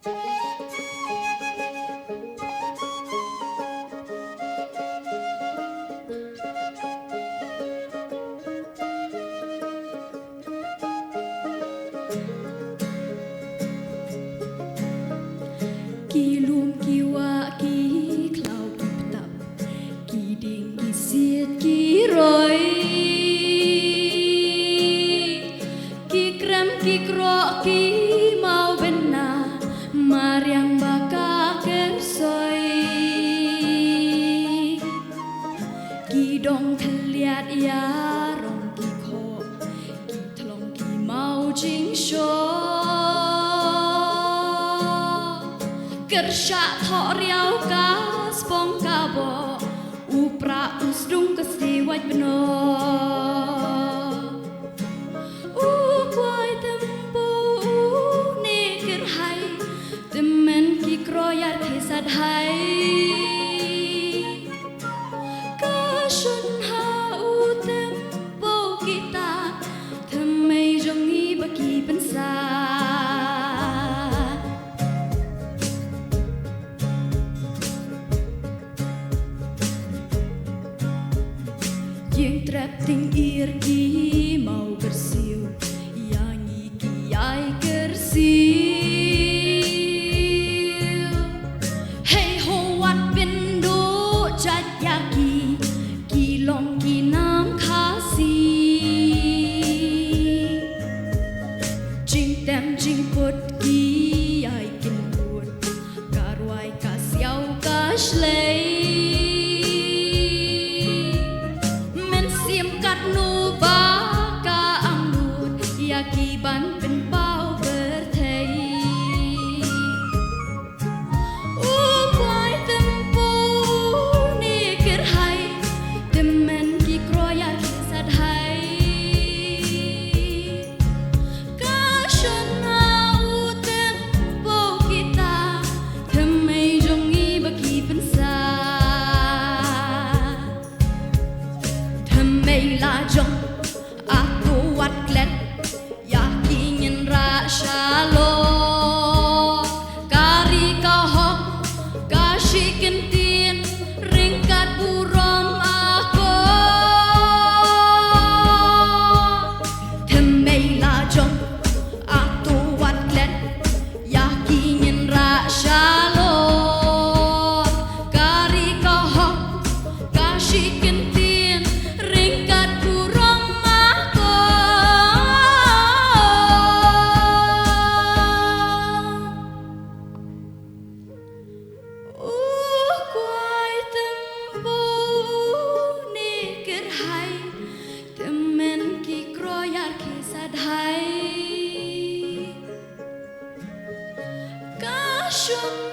Ki lum ki wa ki klau ki ptap ki ding ki siet ki roi ki krem ki kro ki mau bena mariang baka kersoi ki dong thliat ya rong ki kho ki thlong ki mau jing sho Kersha thọ riau ka spong ka bo upra usdung ka siwaj beno kwai tempo ne ker hai temen ki kroyar ke sad hai ka shun ha u tempo kita themai jongi baki pensa Yang trap ting ir ki mau bersiu yang iki ai kersiu Hey ho wat bindu chat yaki ki long ki nam khasi Jing tem jing put ki ai kin put karwai ka siau ka shlei Ban pen pau berthei kwai tempo ne ker hai temen ki kroya ki sad hai ka shona u tempo kita themai jongi baki pensa themai la jong aku wat klet Shalom, kari kahok, kasih kentin, ringkat burom aku. Themai lajong, aku watlet, yakinin ra shalom, kari kahok, kasih kentin, ringkat burom aku. Shun